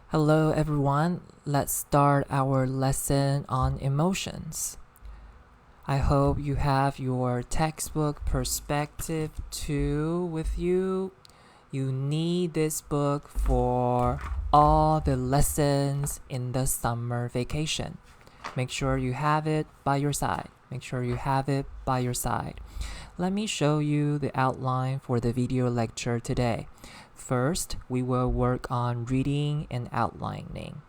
Hello everyone, let's start our lesson on emotions. I hope you have your textbook Perspective 2 with you. You need this book for all the lessons in the summer vacation. Make sure you have it by your side. Let me show you the outline for the video lecture today. First, we will work on reading and outlining.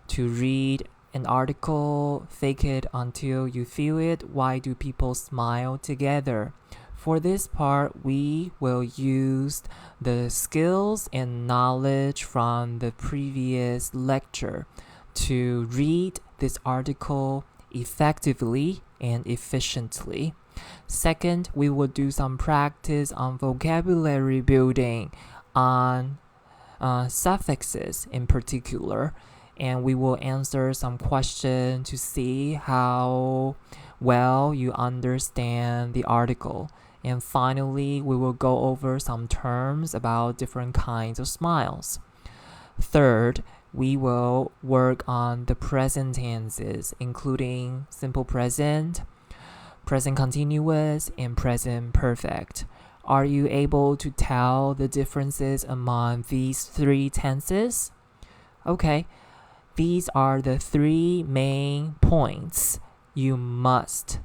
To read an article, fake it until you feel it. Why do people smile together? For this part, we will use the skills and knowledge from the previous lecture to read this article effectively and efficiently. Second, we will do some practice on vocabulary building, on suffixes in particular, and we will answer some questions to see how well you understand the article. And finally, we will go over some terms about different kinds of smiles. Third, we will work on the present tenses, including simple present, present continuous, and present perfect. Are you able to tell the differences among these three tenses? Okay, these are the three main points you must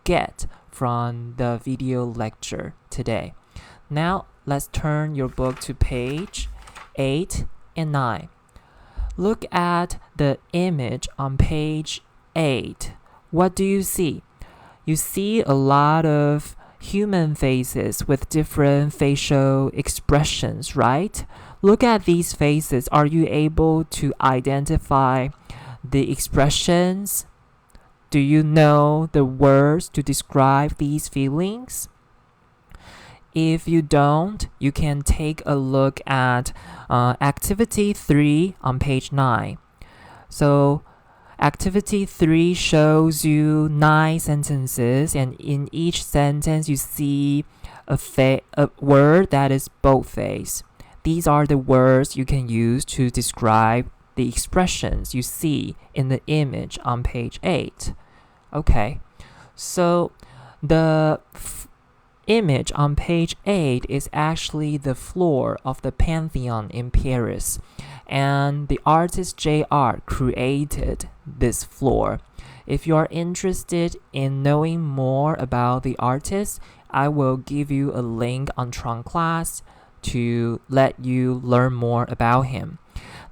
get from the video lecture today. Now, let's turn your book to page 8 and 9. Look at the image on page 8. What do you see? You see a lot of human faces with different facial expressions, right? Look at these faces. Are you able to identify the expressions? Do you know the words to describe these feelings? If you don't, you can take a look at activity 3 on page 9. So activity 3 shows you 9 sentences, and in each sentence you see a word that is boldface. These are the words you can use to describe the expressions you see in the image on page 8. Okay, so the image on page 8 is actually the floor of the Pantheon in Paris, and the artist JR created this floor. If you are interested in knowing more about the artist, I will give you a link on Tron class to let you learn more about him.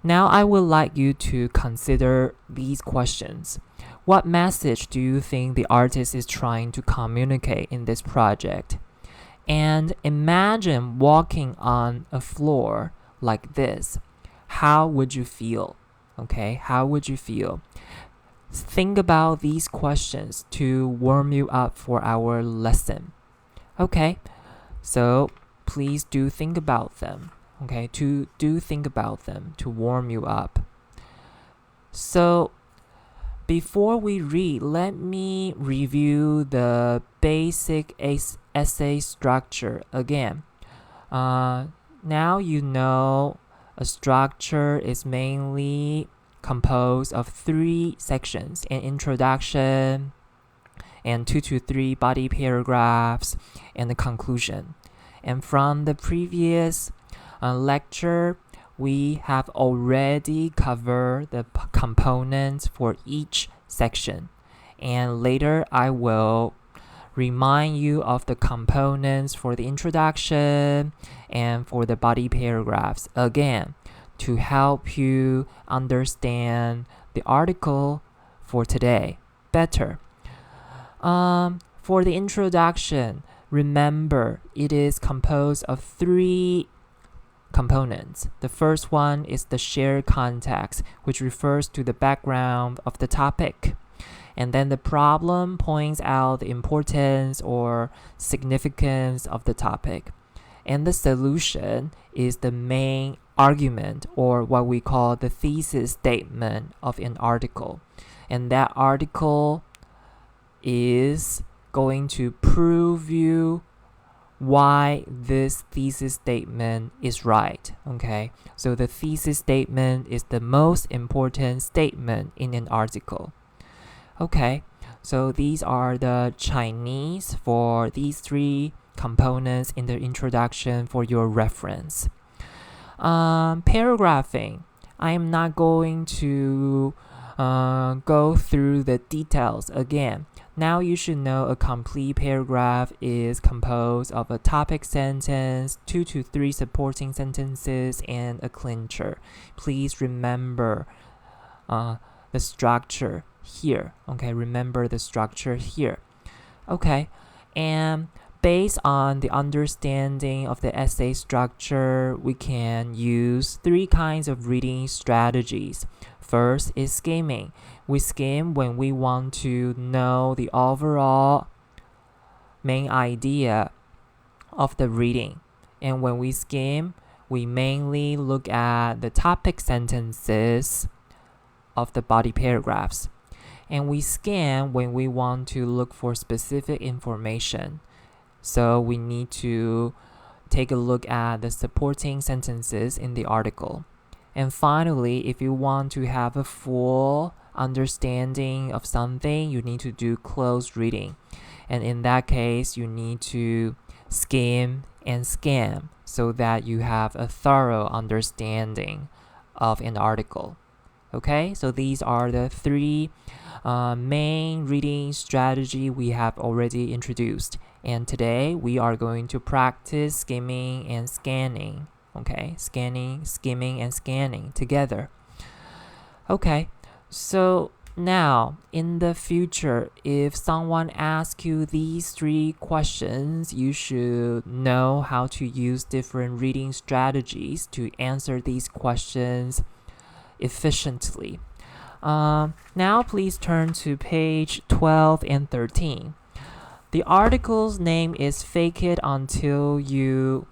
Now I would like you to consider these questions. What message do you think the artist is trying to communicate in this project? And imagine walking on a floor like this. How would you feel? How would you feel? Think about these questions to warm you up for our lesson. So please do think about them. To warm you up. So before we read, let me review the basic essay structure again. Now you know a structure is mainly composed of 3 sections: an introduction, and 2 to 3 body paragraphs, and the conclusion. And from the previous lecture, we have already covered the components for each section. And later I will remind you of the components for the introduction and for the body paragraphs again to help you understand the article for today better. For the introduction, remember it is composed of 3 components. The first one is the shared context, which refers to the background of the topic. And then the problem points out the importance or significance of the topic. And the solution is the main argument, or what we call the thesis statement of an article. And that article is going to prove you why this thesis statement is right. Okay, so the thesis statement is the most important statement in an article. Okay, so these are the Chinese for these three components in the introduction for your reference. Paragraphing. I am not going to go through the details again. Now you should know a complete paragraph is composed of a topic sentence, 2 to 3 supporting sentences, and a clincher. Please remember the structure here. Okay, remember the structure here. Okay, and based on the understanding of the essay structure, we can use 3 kinds of reading strategies. First is skimming. We skim when we want to know the overall main idea of the reading. And when we skim, we mainly look at the topic sentences of the body paragraphs. And we scan when we want to look for specific information. So we need to take a look at the supporting sentences in the article. And finally, if you want to have a full understanding of something, you need to do close reading. And in that case, you need to skim and scan so that you have a thorough understanding of an article. Okay, so these are the 3 main reading strategy we have already introduced. And today we are going to practice skimming and scanning. Okay, skimming and scanning together. Okay, so now in the future, if someone asks you these 3 questions, you should know how to use different reading strategies to answer these questions efficiently. Now please turn to page 12 and 13. The article's name is Fake It Until You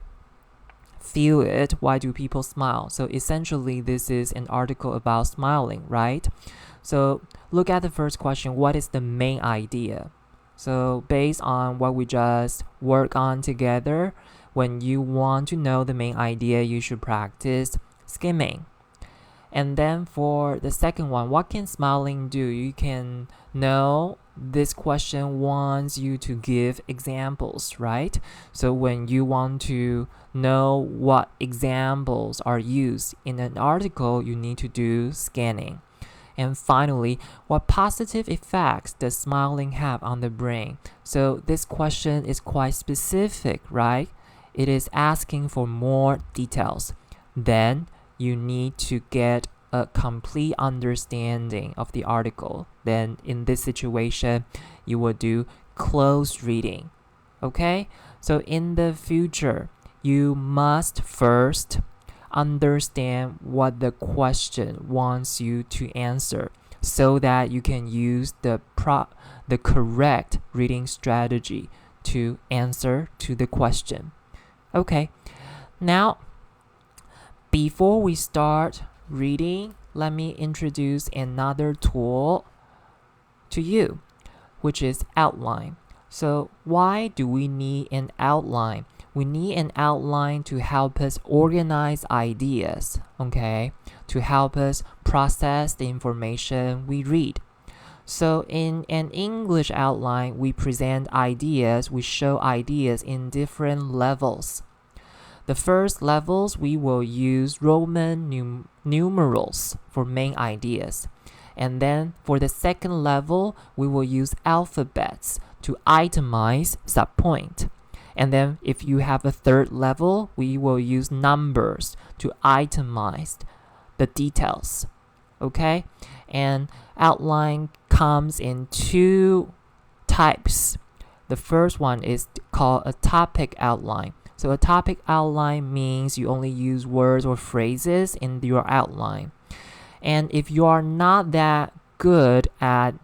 Feel It, Why Do People Smile? So essentially this is an article about smiling, right? So look at the first question, what is the main idea? So based on what we just worked on together, when you want to know the main idea, you should practice skimming. And then for the second one, what can smiling do? You can know this question wants you to give examples, right? So when you want to know what examples are used in an article, you need to do scanning. And finally, what positive effects does smiling have on the brain? So this question is quite specific, right? It is asking for more details. Then you need to get a complete understanding of the article. Then in this situation, you will do close reading. Okay? So in the future, you must first understand what the question wants you to answer so that you can use the correct reading strategy to answer to the question. Okay? Now, before we start reading, let me introduce another tool to you, which is outline. So why do we need an outline? We need an outline to help us organize ideas, okay? To help us process the information we read. So in an English outline, we present ideas, we show ideas in different levels. The first levels, we will use Roman numerals for main ideas. And then for the second level, we will use alphabets to itemize subpoint. And then if you have a third level, we will use numbers to itemize the details. Okay? And outline comes in 2 types. The first one is called a topic outline. So a topic outline means you only use words or phrases in your outline. And if you are not that good at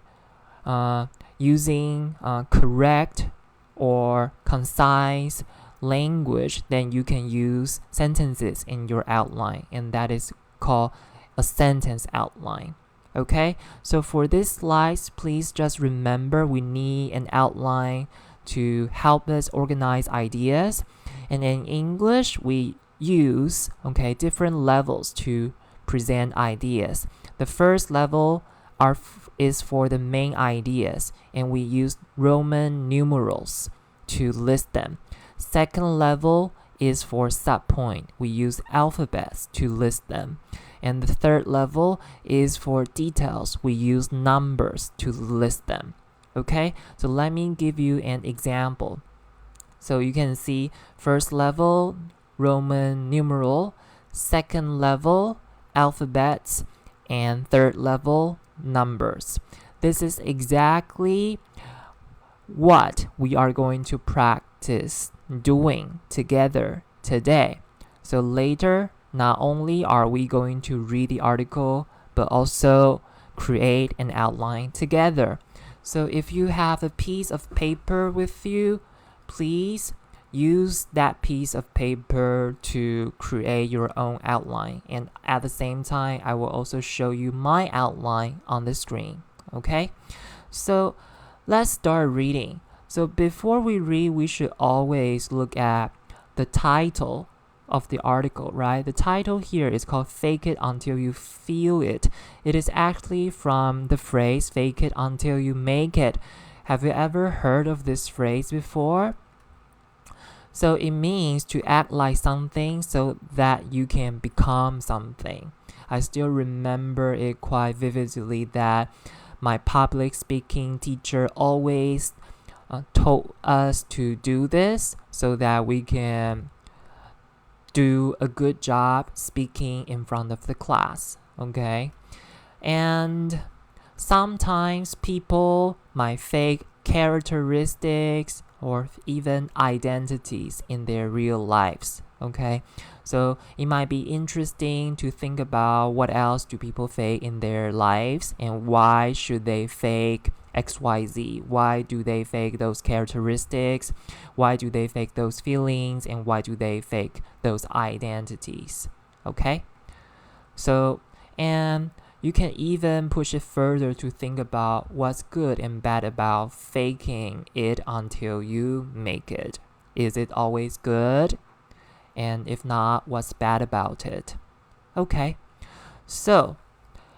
using correct or concise language, then you can use sentences in your outline, and that is called a sentence outline. Okay, so for this slides, please just remember we need an outline to help us organize ideas. And in English, we use different levels to present ideas. The first level is for the main ideas, and we use Roman numerals to list them. Second level is for subpoint. We use alphabets to list them. And the third level is for details. We use numbers to list them. Okay, so let me give you an example. So you can see first level, Roman numeral, second level, alphabets, and third level, numbers. This is exactly what we are going to practice doing together today. So later, not only are we going to read the article, but also create an outline together. So if you have a piece of paper with you, please use that piece of paper to create your own outline. And at the same time, I will also show you my outline on the screen. Okay? So let's start reading. So before we read, we should always look at the title of the article, right? The title here is called Fake It Until You Feel It. It is actually from the phrase fake it until you make it. Have you ever heard of this phrase before? So it means to act like something so that you can become something. I still remember it quite vividly that my public speaking teacher always told us to do this so that we can do a good job speaking in front of the class, okay? And sometimes people might fake characteristics or even identities in their real lives, okay? So it might be interesting to think about what else do people fake in their lives and why should they fake XYZ? Why do they fake those characteristics? Why do they fake those feelings? And why do they fake those identities? Okay? So, and you can even push it further to think about what's good and bad about faking it until you make it. Is it always good? And if not, what's bad about it? Okay, so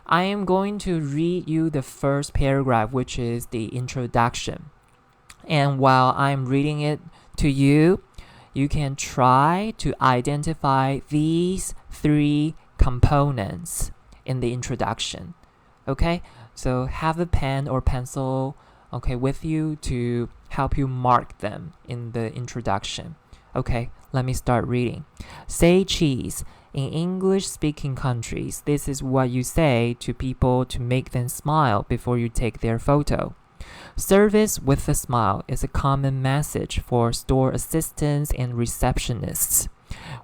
I am going to read you the first paragraph, which is the introduction. And while I'm reading it to you, you can try to identify these three components in the introduction. Okay, so have a pen or pencil with you to help you mark them in the introduction. Okay, let me start reading. Say cheese. In English-speaking countries, this is what you say to people to make them smile before you take their photo. Service with a smile is a common message for store assistants and receptionists.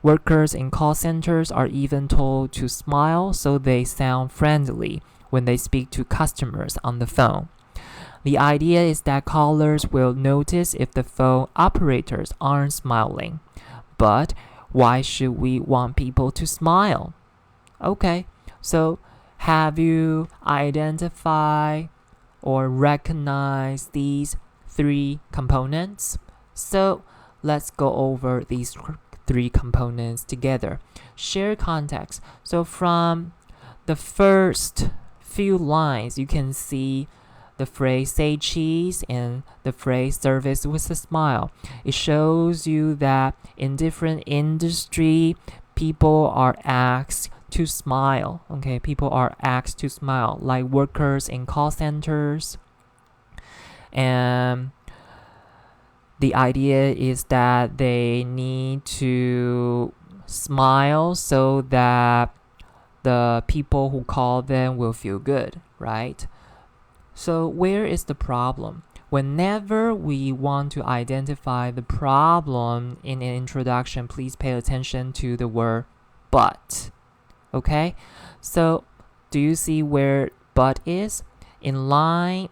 Workers in call centers are even told to smile so they sound friendly when they speak to customers on the phone. The idea is that callers will notice if the phone operators aren't smiling. But why should we want people to smile? Okay, so have you identified or recognized these three components? So let's go over these three components together. Share context. So from the first few lines, you can see the phrase say cheese and the phrase service with a smile. It shows you that in different industry, people are asked to smile. Okay, people are asked to smile, like workers in call centers. And the idea is that they need to smile so that the people who call them will feel good, right? So where is the problem? Whenever we want to identify the problem in an introduction, please pay attention to the word but. Okay? So do you see where but is? In line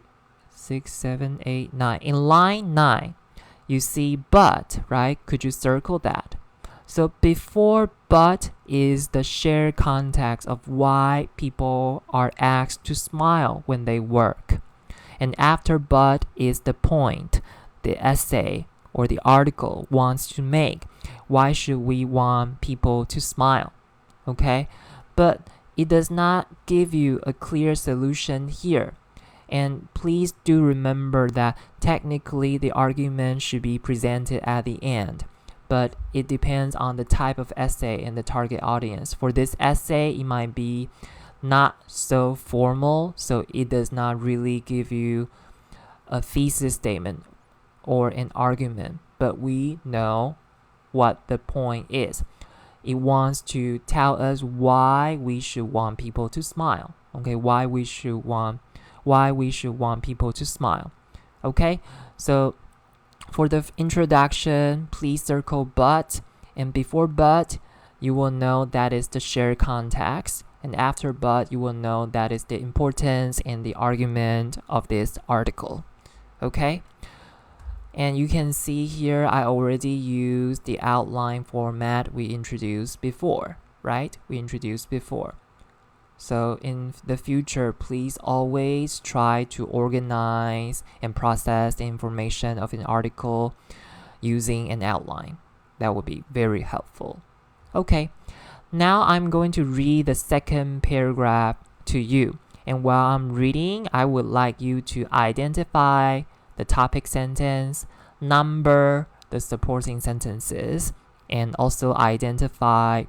6, 7, 8, 9. In line 9, you see but, right? Could you circle that? So before but is the shared context of why people are asked to smile when they work. And after but is the point. the essay or the article wants to make. Why should we want people to smile? Okay, but it does not give you a clear solution here. And please do remember that technically the argument should be presented at the end, but it depends on the type of essay and the target audience. For this essay, it might be not so formal, so it does not really give you a thesis statement or an argument, but we know what the point is. It wants to tell us why we should want people to smile. Okay, why we should want people to smile. Okay, so for the introduction, please circle but, and before but, you will know that is the shared context, and after but, you will know that is the importance and the argument of this article. Okay, and you can see here I already used the outline format we introduced before, right? So in the future, please always try to organize and process the information of an article using an outline. That would be very helpful. Okay, now I'm going to read the second paragraph to you. And while I'm reading, I would like you to identify the topic sentence, number the supporting sentences, and also identify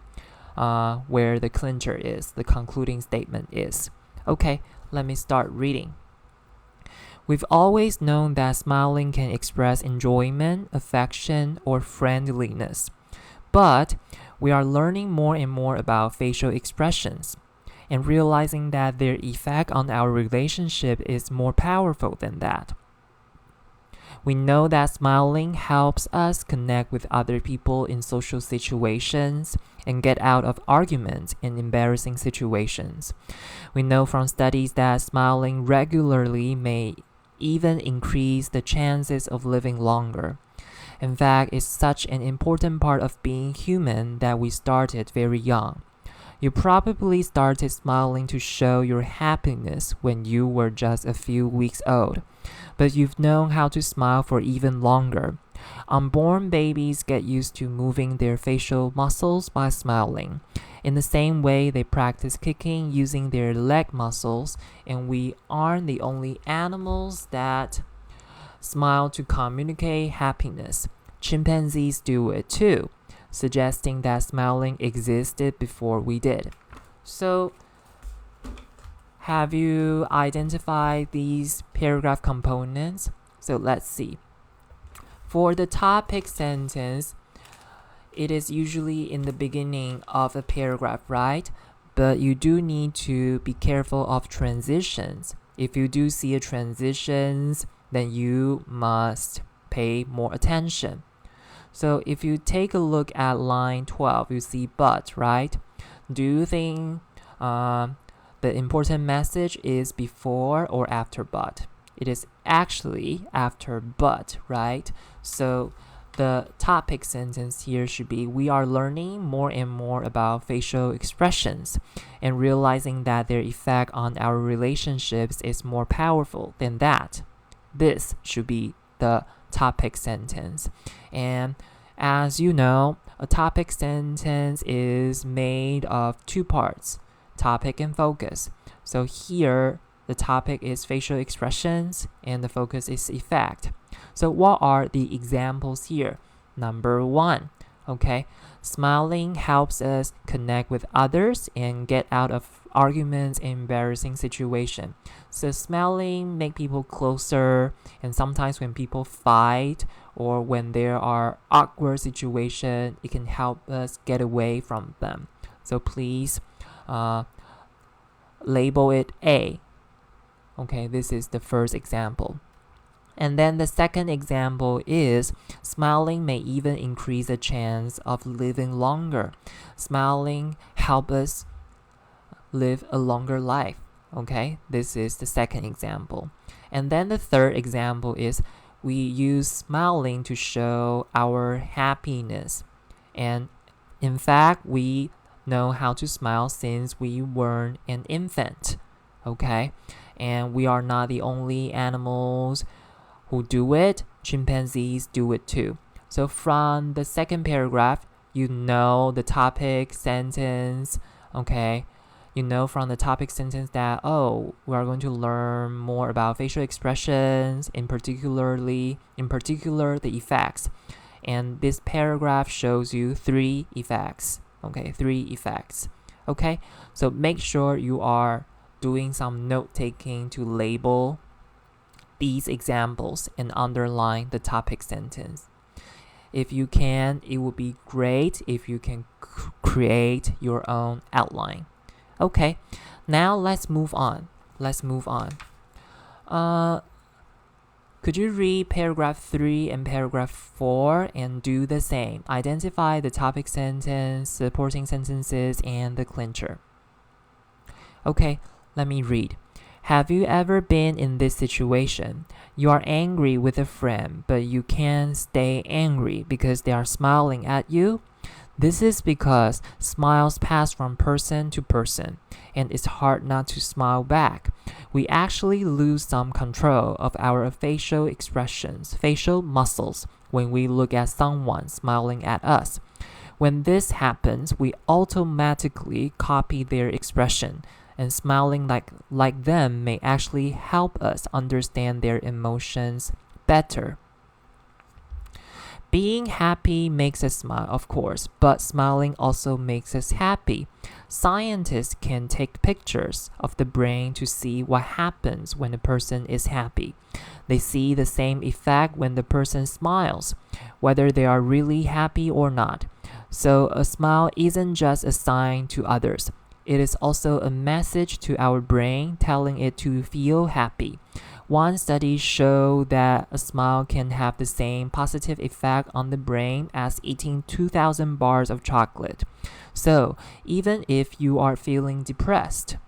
where the clincher is, the concluding statement is. Okay, let me start reading. We've always known that smiling can express enjoyment, affection, or friendliness. But we are learning more and more about facial expressions and realizing that their effect on our relationship is more powerful than that. We know that smiling helps us connect with other people in social situations and get out of arguments in embarrassing situations. We know from studies that smiling regularly may even increase the chances of living longer. In fact, it's such an important part of being human that we started very young. You probably started smiling to show your happiness when you were just a few weeks old, but you've known how to smile for even longer. Unborn babies get used to moving their facial muscles by smiling. In the same way, they practice kicking using their leg muscles, and we aren't the only animals that smile to communicate happiness. Chimpanzees do it too, suggesting that smiling existed before we did. So, have you identified these paragraph components? So let's see. For the topic sentence, it is usually in the beginning of a paragraph, right? But you do need to be careful of transitions. If you do see a transitions, then you must pay more attention. So if you take a look at line 12, you see but, right? Do you think the important message is before or after but? It is actually after but, right? So the topic sentence here should be, we are learning more and more about facial expressions and realizing that their effect on our relationships is more powerful than that. This should be the topic sentence. And as you know, a topic sentence is made of two parts, topic and focus. So here, the topic is facial expressions and the focus is effect. So what are the examples here? Number 1, okay, smiling helps us connect with others and get out of arguments and embarrassing situations. So smiling make people closer, and sometimes when people fight or when there are awkward situations, it can help us get away from them. So please label it A. Okay, this is the first example. And then the second example is smiling may even increase the chance of living longer. Smiling help us live a longer life. Okay, this is the second example. And then the third example is we use smiling to show our happiness. And in fact, we know how to smile since we were an infant. Okay, and we are not the only animals who do it. chimpanzees do it too. So from the second paragraph, you know the topic sentence, okay? You know from the topic sentence that, oh, we are going to learn more about facial expressions, in particular, the effects. And this paragraph shows you 3 effects, okay? 3 effects, okay? So make sure you are doing some note-taking to label these examples and underline the topic sentence. If you can, it would be great if you can create your own outline. Okay, now let's move on. Could you read paragraph 3 and paragraph 4 and do the same? Identify the topic sentence, supporting sentences, and the clincher. Okay, let me read. Have you ever been in this situation? You are angry with a friend, but you can't stay angry because they are smiling at you? This is because smiles pass from person to person, and it's hard not to smile back. We actually lose some control of our facial expressions, facial muscles, when we look at someone smiling at us. When this happens, we automatically copy their expression, and smiling like them may actually help us understand their emotions better. Being happy makes us smile, of course, but smiling also makes us happy. Scientists can take pictures of the brain to see what happens when a person is happy. They see the same effect when the person smiles, whether they are really happy or not. So a smile isn't just a sign to others. It is also a message to our brain telling it to feel happy. One study showed that a smile can have the same positive effect on the brain as eating 2,000 bars of chocolate. So, even if you are feeling depressed,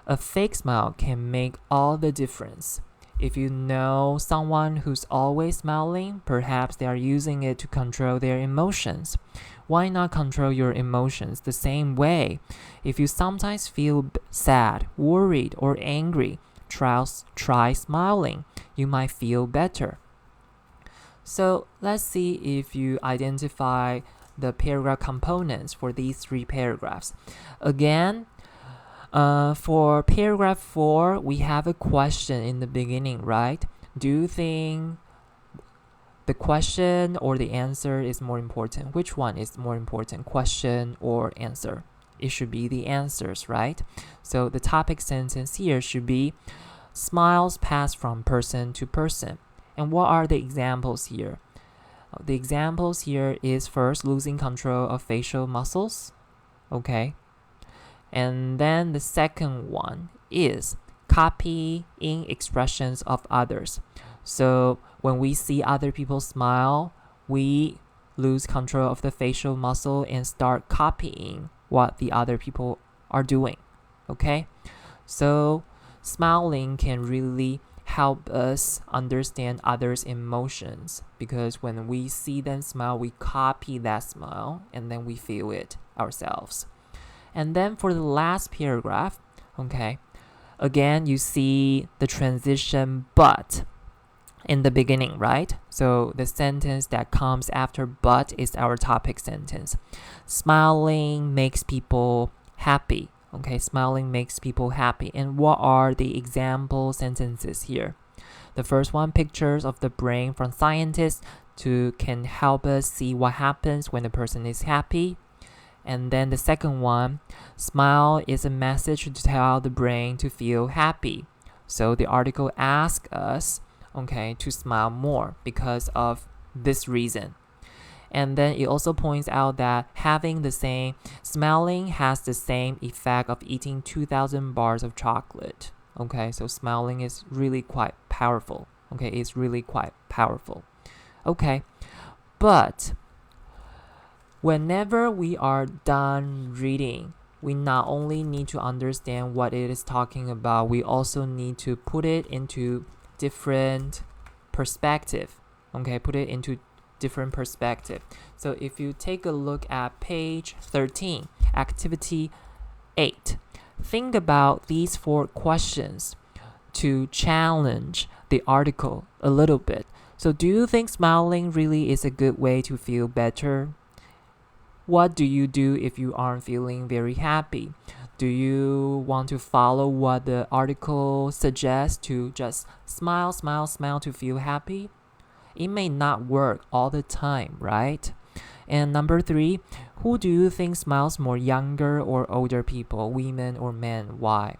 a fake smile can make all the difference. If you know someone who's always smiling, perhaps they are using it to control their emotions. Why not control your emotions the same way? If you sometimes feel sad, worried, or angry, try smiling. You might feel better. So let's see if you identify the paragraph components for these 3 paragraphs. Again, for paragraph 4, we have a question in the beginning, right? Do you think the question or the answer is more important? Which one is more important, question or answer? It should be the answers, right? So the topic sentence here should be smiles pass from person to person. And what are the examples here? The examples here is first losing control of facial muscles, okay? And then the second one is copying expressions of others. So when we see other people smile, we lose control of the facial muscle and start copying what the other people are doing, okay? So smiling can really help us understand others' emotions, because when we see them smile, we copy that smile and then we feel it ourselves. And then for the last paragraph, okay, again, you see the transition but in the beginning, right? So the sentence that comes after but is our topic sentence. Smiling makes people happy. Okay, smiling makes people happy. And what are the example sentences here? The first one, pictures of the brain from scientists can help us see what happens when a person is happy. And then the second one, smile is a message to tell the brain to feel happy. So the article asks us, okay, to smile more because of this reason. And then it also points out that smiling has the same effect of eating 2,000 bars of chocolate. Okay, so smiling is really quite powerful. Okay, it's really quite powerful. Okay, but whenever we are done reading, we not only need to understand what it is talking about, we also need to put it into different perspective. Okay, put it into different perspective. So if you take a look at page 13, activity 8, think about these 4 questions to challenge the article a little bit. So do you think smiling really is a good way to feel better? What do you do if you aren't feeling very happy? Do you want to follow what the article suggests to just smile, smile, smile to feel happy? It may not work all the time, right? And number 3, who do you think smiles more, younger or older people, women or men? Why?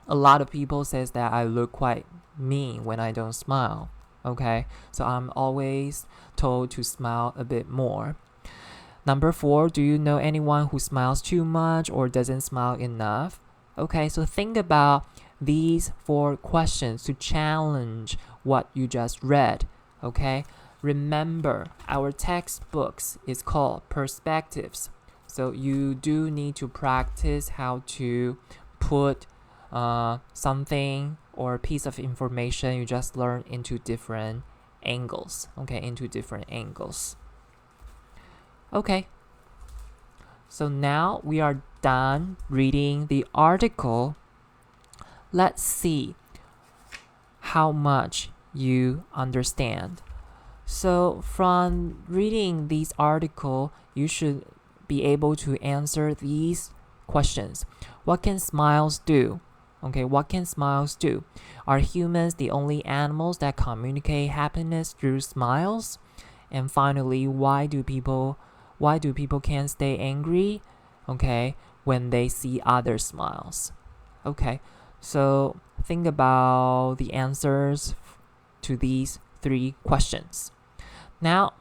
A lot of people says that I look quite mean when I don't smile. Okay, so I'm always told to smile a bit more. Number 4, do you know anyone who smiles too much or doesn't smile enough? Okay, so think about these 4 questions to challenge what you just read. Okay, remember our textbooks is called perspectives. So you do need to practice how to put something or a piece of information you just learned into different angles. Okay, into different angles. Okay, so now we are done reading the article. Let's see how much you understand. So from reading this article, you should be able to answer these questions. What can smiles do? Okay, what can smiles do? Are humans the only animals that communicate happiness through smiles? And finally, why do people can't stay angry? Okay, when they see other smiles. Okay, so think about the answers to these 3 questions. Now,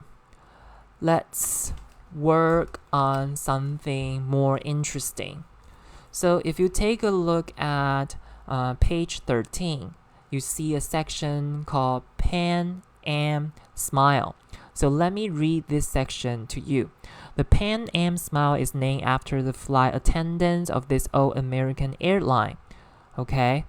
let's work on something more interesting. So if you take a look at page 13, you see a section called Pan Am Smile. So let me read this section to you. The Pan Am Smile is named after the flight attendants of this old American airline. Okay?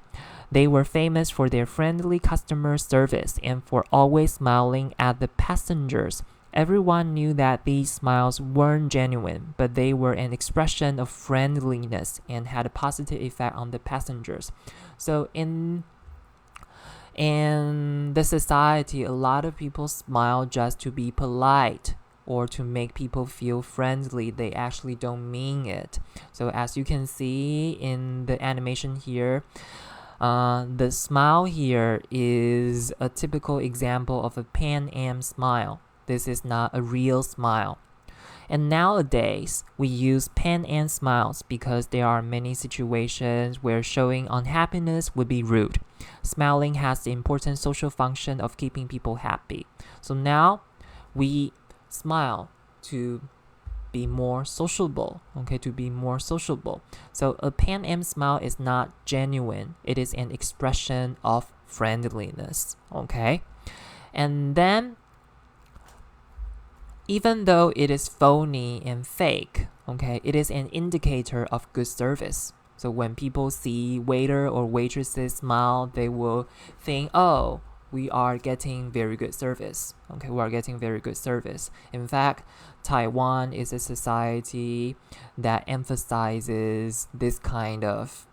They were famous for their friendly customer service and for always smiling at the passengers. Everyone knew that these smiles weren't genuine, but they were an expression of friendliness and had a positive effect on the passengers. So in the society, a lot of people smile just to be polite or to make people feel friendly. They actually don't mean it. So as you can see in the animation here, the smile here is a typical example of a Pan Am smile. This is not a real smile. And nowadays, we use Pan Am smiles because there are many situations where showing unhappiness would be rude. Smiling has the important social function of keeping people happy. So now, we smile to be more sociable, okay, to be more sociable. So a Pan Am smile is not genuine. It is an expression of friendliness, okay? And then, even though it is phony and fake, okay, it is an indicator of good service. So when people see waiter or waitresses smile, they will think, oh, we are getting very good service. Okay, we are getting very good service. In fact, Taiwan is a society that emphasizes this kind of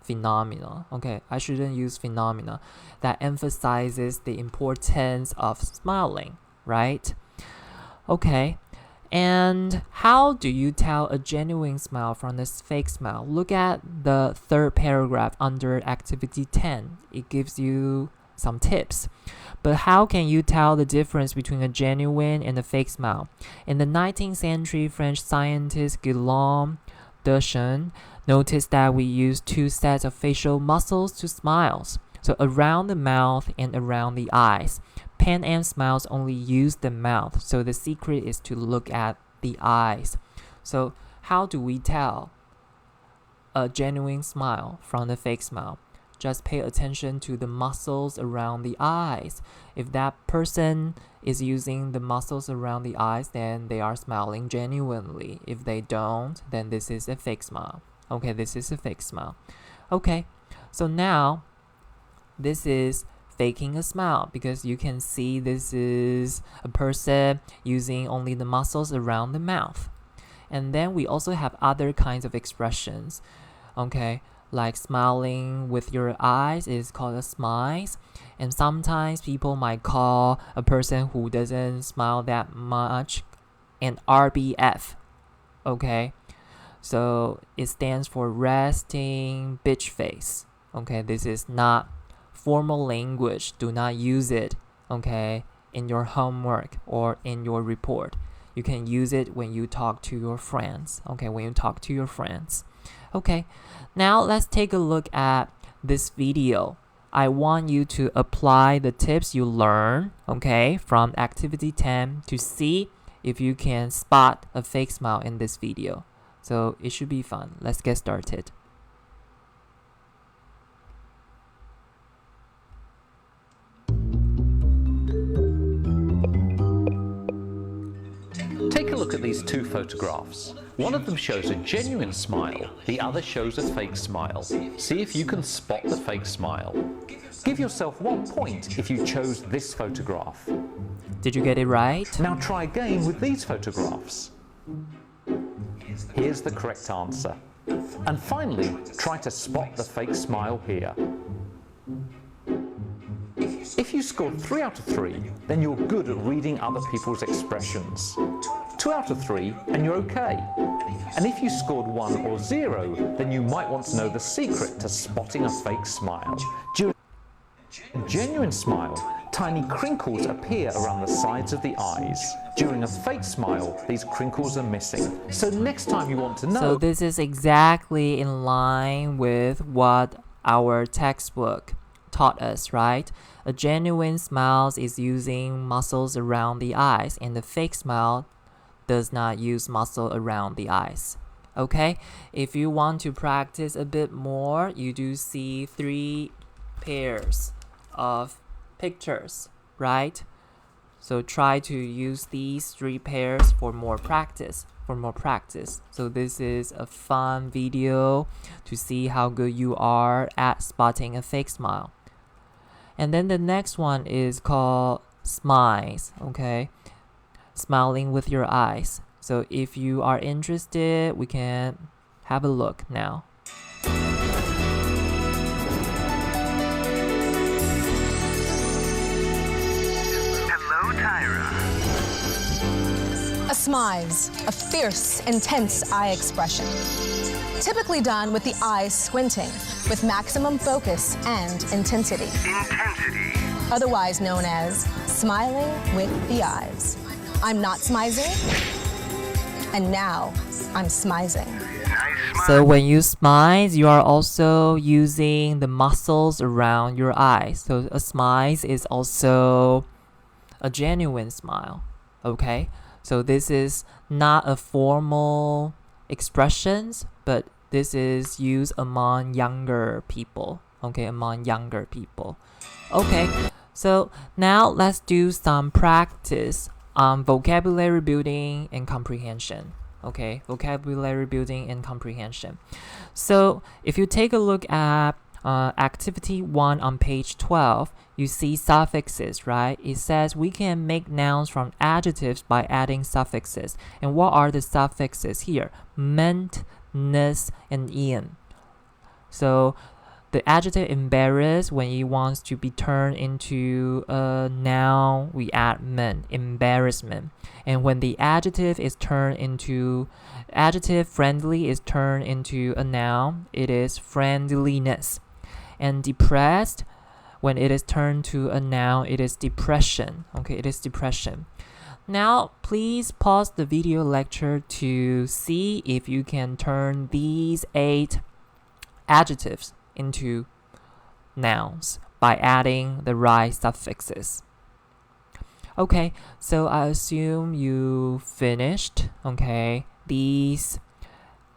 phenomena. Okay, I shouldn't use phenomena. That emphasizes the importance of smiling, right? Okay, and how do you tell a genuine smile from this fake smile? Look at the 3rd paragraph under activity 10. It gives you some tips. But how can you tell the difference between a genuine and a fake smile? In the 19th century, French scientist Guillaume Deschamps noticed that we use 2 sets of facial muscles to smile. So around the mouth and around the eyes. Pan Am smiles only use the mouth, so the secret is to look at the eyes. So how do we tell a genuine smile from the fake smile? Just pay attention to the muscles around the eyes. If that person is using the muscles around the eyes, then they are smiling genuinely. If they don't, then this is a fake smile. Okay, this is a fake smile. Okay, so now this is faking a smile because you can see this is a person using only the muscles around the mouth. And then we also have other kinds of expressions. Okay, like smiling with your eyes is called a SMIZE. And sometimes people might call a person who doesn't smile that much an RBF. Okay, so it stands for resting bitch face. Okay, this is not formal language. Do not use it, okay, in your homework or in your report. You can use it when you talk to your friends. Okay, when you talk to your friends. Okay, now let's take a look at this video. I want you to apply the tips you learn, okay, from activity 10 to see if you can spot a fake smile in this video. So it should be fun. Let's get started. Take a look at these two photographs. One of them shows a genuine smile, the other shows a fake smile. See if you can spot the fake smile. Give yourself 1 point if you chose this photograph. Did you get it right? Now try again with these photographs. Here's the correct answer. And finally, try to spot the fake smile here. If you scored 3 out of 3, then you're good at reading other people's expressions. 2 out of 3, and you're okay. And if you scored 1 or 0, then you might want to know the secret to spotting a fake smile. During a genuine smile, tiny crinkles appear around the sides of the eyes. During a fake smile, these crinkles are missing. So next time you want to know... So this is exactly in line with what our textbook taught us, right? A genuine smile is using muscles around the eyes, and the fake smile does not use muscle around the eyes. Okay, if you want to practice a bit more, you do see 3 pairs of pictures, right? So try to use these 3 pairs for more practice. So this is a fun video to see how good you are at spotting a fake smile. And then the next one is called SMIZE, okay? Smiling with your eyes. So if you are interested, we can have a look now. Hello, Tyra. A SMIZE, a fierce, intense eye expression. Typically done with the eyes squinting, with maximum focus and intensity. Otherwise known as smiling with the eyes. I'm not smizing, and now I'm smizing. So when you smize, you are also using the muscles around your eyes. So a smize is also a genuine smile, okay? So this is not a formal expressions, but this is used among younger people, okay, among younger people. Okay, so now let's do some practice on vocabulary building and comprehension. Okay, vocabulary building and comprehension. So if you take a look at activity 1 on page 12, you see suffixes, right? It says we can make nouns from adjectives by adding suffixes. And what are the suffixes here? Ment, ness, and in. So the adjective embarrass, when it wants to be turned into a noun, we add ment, embarrassment. And when the adjective is turned into, adjective friendly is turned into a noun, it is friendliness. And depressed, when it is turned to a noun, it is depression. Okay, it is depression. Now, please pause the video lecture to see if you can turn these 8 adjectives into nouns by adding the right suffixes. Okay, so I assume you finished, okay, these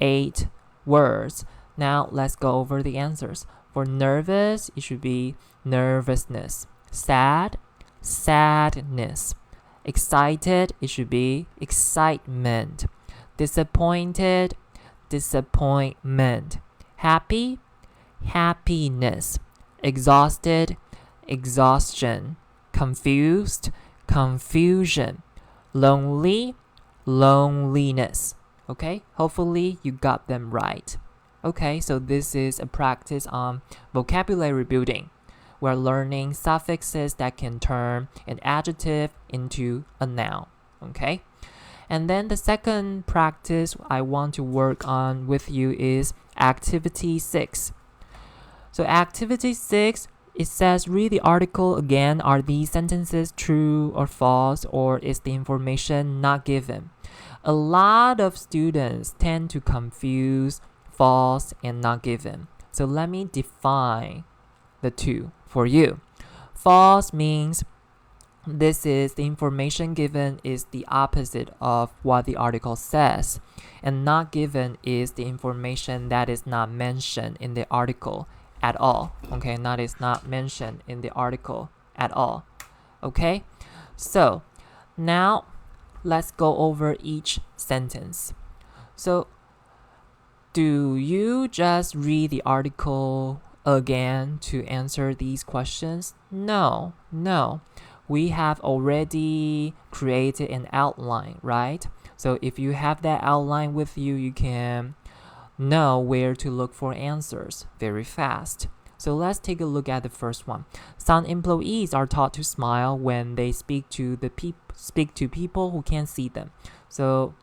8 words. Now let's go over the answers. For nervous, it should be nervousness. Sad, sadness. Excited, it should be excitement. Disappointed, disappointment. Happy, happiness. Exhausted, exhaustion. Confused, confusion. Lonely, loneliness. Okay, hopefully you got them right. Okay, so this is a practice on vocabulary building. We're learning suffixes that can turn an adjective into a noun. Okay, and then the second practice I want to work on with you is activity 6. So activity 6, it says read the article again. Are these sentences true or false, or is the information not given? A lot of students tend to confuse false and not given. So let me define the two for you. False means this is the information given is the opposite of what the article says, and not given is the information that is not mentioned in the article at all. Okay, that is not mentioned in the article at all. Okay, so now let's go over each sentence. So do you just read the article again to answer these questions? No. We have already created an outline, right? So if you have that outline with you, you can know where to look for answers very fast. So let's take a look at the first one. Some employees are taught to smile when they speak to people who can't see them. So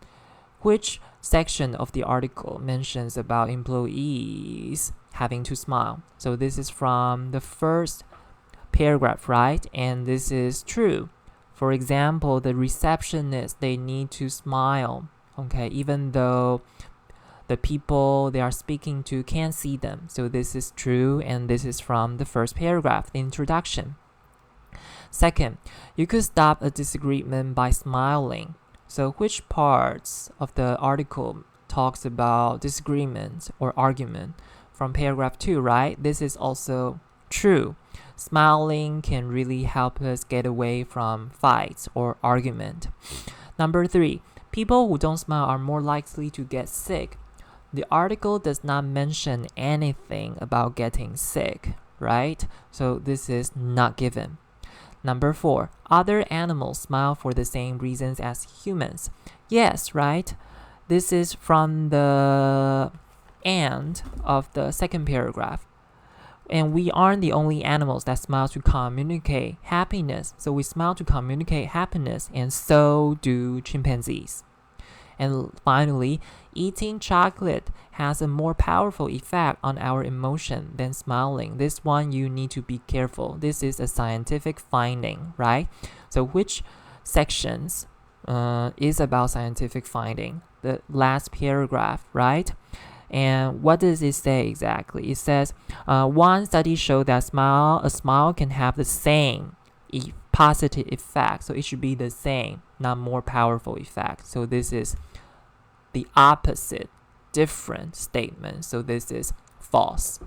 which section of the article mentions about employees having to smile? So this is from the first paragraph, right? And this is true. For example, the receptionist, they need to smile, okay, even though the people they are speaking to can't see them. So this is true, and this is from the first paragraph, the introduction. Second, you could stop a disagreement by smiling. So which parts of the article talks about disagreement or argument? From paragraph 2, right? This is also true. Smiling can really help us get away from fights or argument. Number 3, people who don't smile are more likely to get sick. The article does not mention anything about getting sick, right? So this is not given. Number 4, other animals smile for the same reasons as humans. Yes, right? This is from the end of the second paragraph. And we aren't the only animals that smile to communicate happiness. So we smile to communicate happiness, and so do chimpanzees. And finally, eating chocolate has a more powerful effect on our emotion than smiling. This one you need to be careful. This is a scientific finding, right? So which sections is about scientific finding? The last paragraph, right? And what does it say exactly? It says, one study showed that a smile can have the same positive effect. So it should be the same, not more powerful effect. So this is the opposite, different statement. So this is false.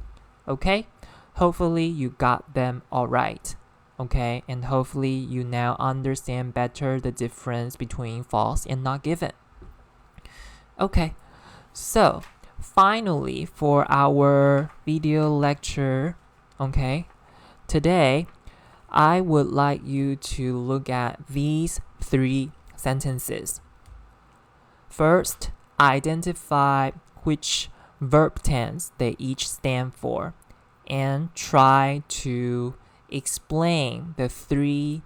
Okay? Hopefully you got them all right. Okay? And hopefully you now understand better the difference between false and not given. Okay. So finally, for our video lecture, okay, today I would like you to look at these 3 sentences. First, identify which verb tense they each stand for, and try to explain the 3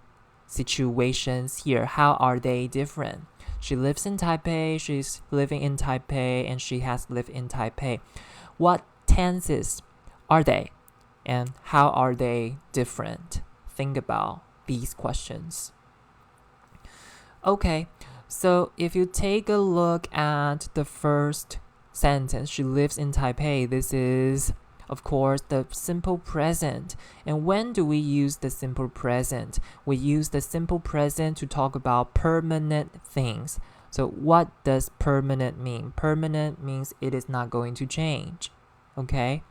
situations here. How are they different? She lives in Taipei, she's living in Taipei, and she has lived in Taipei. What tenses are they? And how are they different? Think about these questions. Okay, so if you take a look at the first sentence, she lives in Taipei, this is, of course, the simple present. And when do we use the simple present? We use the simple present to talk about permanent things. So what does permanent mean? Permanent means it is not going to change, okay?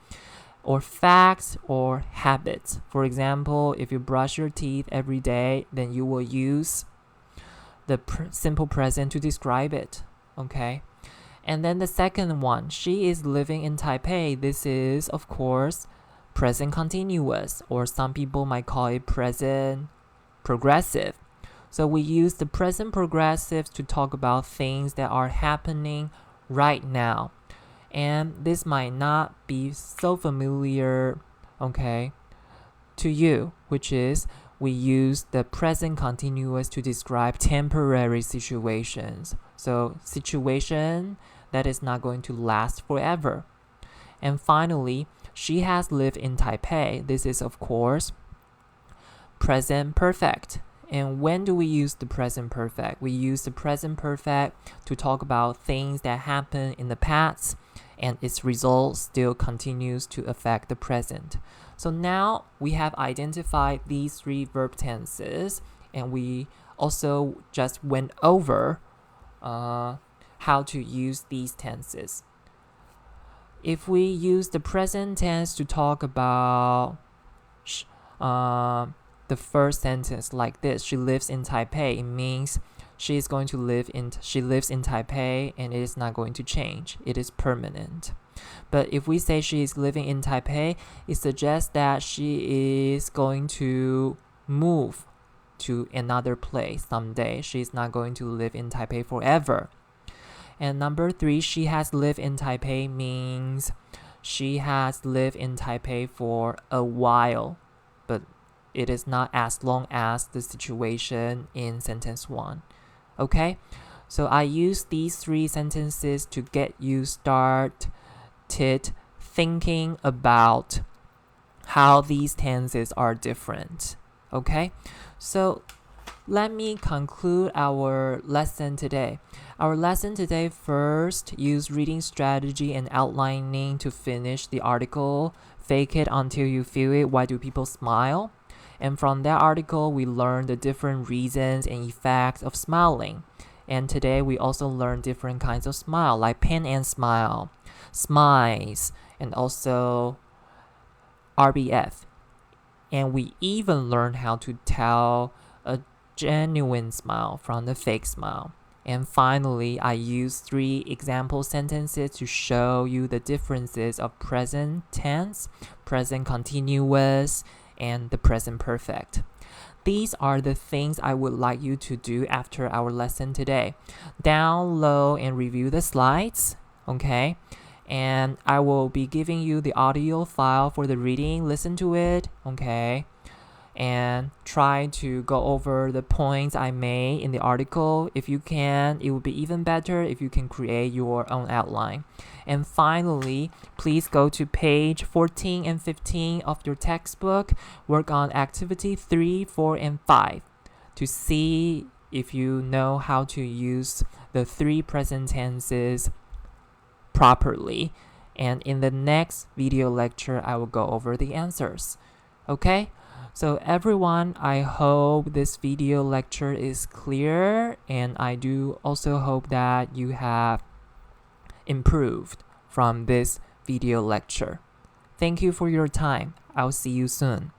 Or facts or habits. For example, if you brush your teeth every day, then you will use the simple present to describe it, okay? And then the second one, she is living in Taipei. This is, of course, present continuous, or some people might call it present progressive. So we use the present progressives to talk about things that are happening right now. And this might not be so familiar, okay, to you, which is we use the present continuous to describe temporary situations. So situation that is not going to last forever. And finally, she has lived in Taipei. This is, of course, present perfect. And when do we use the present perfect? We use the present perfect to talk about things that happened in the past and its results still continues to affect the present. So now we have identified these three verb tenses, and we also just went over how to use these tenses. If we use the present tense to talk about the first sentence like this, she lives in Taipei, it means she lives in Taipei and it is not going to change. It is permanent. But if we say she is living in Taipei, it suggests that she is going to move to another place someday. She is not going to live in Taipei forever. And number 3, she has lived in Taipei means she has lived in Taipei for a while, but it is not as long as the situation in sentence 1. Okay, so I use these 3 sentences to get you started thinking about how these tenses are different. Okay, so let me conclude our lesson today. Our lesson today first use reading strategy and outlining to finish the article, fake it until you feel it, why do people smile? And from that article, we learned the different reasons and effects of smiling. And today, we also learned different kinds of smile, like pen and smile, SMIZE, and also RBF. And we even learned how to tell a genuine smile from the fake smile. And finally, I used 3 example sentences to show you the differences of present tense, present continuous, and the present perfect. These are the things I would like you to do after our lesson today. Download and review the slides, okay? And I will be giving you the audio file for the reading. Listen to it, okay? And try to go over the points I made in the article. If you can, it would be even better if you can create your own outline. And finally, please go to page 14 and 15 of your textbook. Work on activity 3, 4, and 5 to see if you know how to use the 3 present tenses properly. And in the next video lecture, I will go over the answers. Okay? So everyone, I hope this video lecture is clear, and I do also hope that you have improved from this video lecture. Thank you for your time. I'll see you soon.